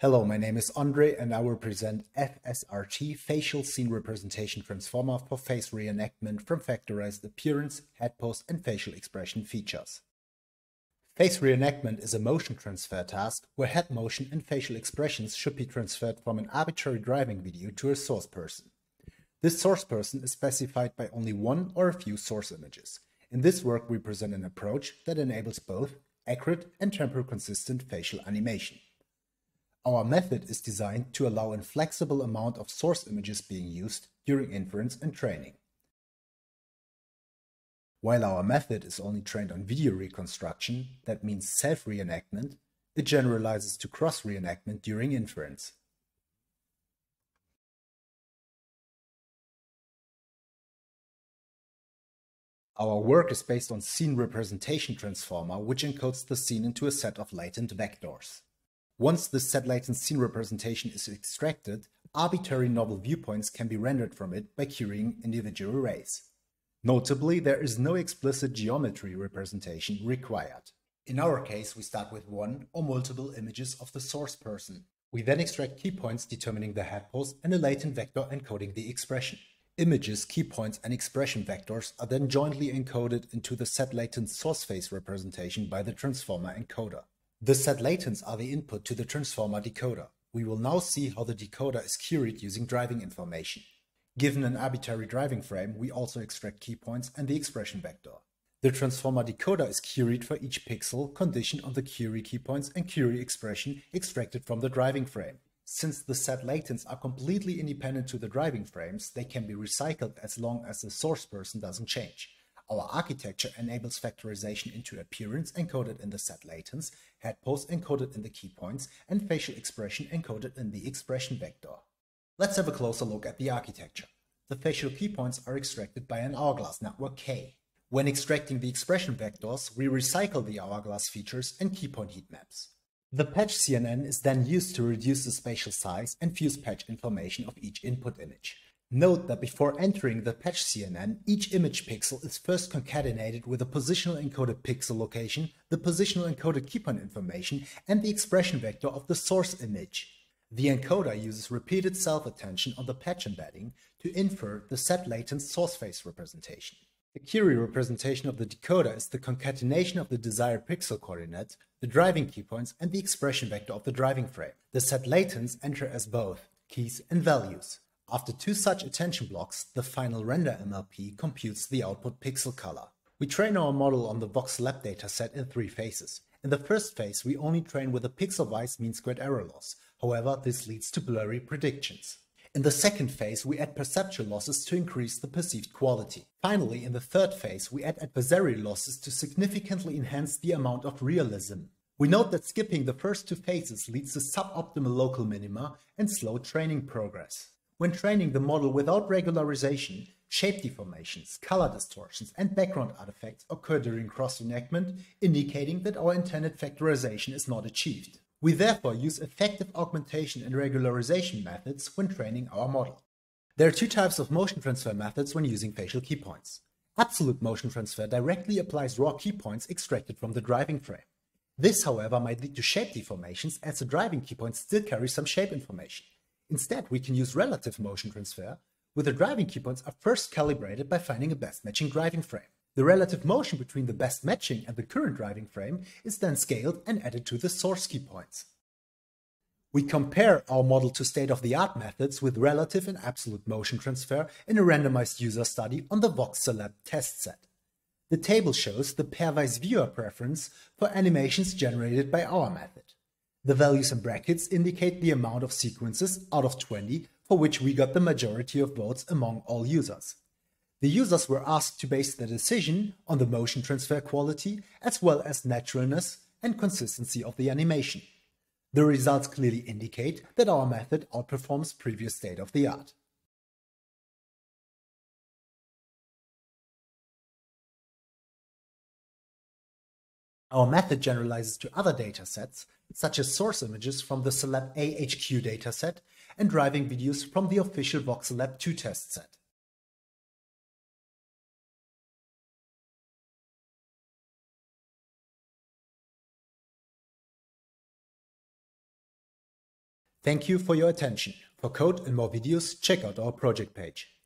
Hello, my name is Andre and I will present FSRT Facial Scene Representation Transformer for face reenactment from Factorized appearance, head pose and facial expression features. Face reenactment is a motion transfer task where head motion and facial expressions should be transferred from an arbitrary driving video to a source person. This source person is specified by only one or a few source images. In this work we present an approach that enables both accurate and temporal consistent facial animation. Our method is designed to allow a flexible amount of source images being used during inference and training. While our method is only trained on video reconstruction, that means self-reenactment, it generalizes to cross-reenactment during inference. Our work is based on scene representation transformer, which encodes the scene into a set of latent vectors. Once the set-latent scene representation is extracted, arbitrary novel viewpoints can be rendered from it by querying individual rays. Notably, there is no explicit geometry representation required. In our case, we start with one or multiple images of the source person. We then extract keypoints determining the head pose and a latent vector encoding the expression. Images, keypoints, and expression vectors are then jointly encoded into the set-latent source face representation by the transformer encoder. The set-latents are the input to the transformer decoder. We will now see how the decoder is queried using driving information. Given an arbitrary driving frame, we also extract keypoints and the expression vector. The transformer decoder is queried for each pixel conditioned on the query keypoints and query expression extracted from the driving frame. Since the set-latents are completely independent to the driving frames, they can be recycled as long as the source person doesn't change. Our architecture enables factorization into appearance encoded in the set-latents, head pose encoded in the keypoints, and facial expression encoded in the expression vector. Let's have a closer look at the architecture. The facial keypoints are extracted by an hourglass network K. When extracting the expression vectors, we recycle the hourglass features and keypoint heat maps. The patch CNN is then used to reduce the spatial size and fuse patch information of each input image. Note that before entering the patch CNN, each image pixel is first concatenated with a positional encoded pixel location, the positional encoded keypoint information, and the expression vector of the source image. The encoder uses repeated self-attention on the patch embedding to infer the set-latent source face representation. The query representation of the decoder is the concatenation of the desired pixel coordinates, the driving keypoints, and the expression vector of the driving frame. The set-latents enter as both keys and values. After two such attention blocks, the final render MLP computes the output pixel color. We train our model on the voxelab dataset in three phases. In the first phase, we only train with a pixel-wise mean-squared error loss. However, this leads to blurry predictions. In the second phase, we add perceptual losses to increase the perceived quality. Finally, in the third phase, we add adversary losses to significantly enhance the amount of realism. We note that skipping the first two phases leads to suboptimal local minima and slow training progress. When training the model without regularization, shape deformations, color distortions, and background artifacts occur during cross-reenactment, indicating that our intended factorization is not achieved. We therefore use effective augmentation and regularization methods when training our model. There are two types of motion transfer methods when using facial keypoints. Absolute motion transfer directly applies raw keypoints extracted from the driving frame. This, however, might lead to shape deformations as the driving keypoints still carry some shape information. Instead, we can use relative motion transfer, where the driving keypoints are first calibrated by finding a best matching driving frame. The relative motion between the best matching and the current driving frame is then scaled and added to the source keypoints. We compare our model to state-of-the-art methods with relative and absolute motion transfer in a randomized user study on the voxelab test set. The table shows the pairwise viewer preference for animations generated by our method. The values in brackets indicate the amount of sequences out of 20 for which we got the majority of votes among all users. The users were asked to base their decision on the motion transfer quality as well as naturalness and consistency of the animation. The results clearly indicate that our method outperforms previous state-of-the-art. Our method generalizes to other datasets, such as source images from the Celeb AHQ dataset and driving videos from the official voxelab 2 test set. Thank you for your attention. For code and more videos, check out our project page.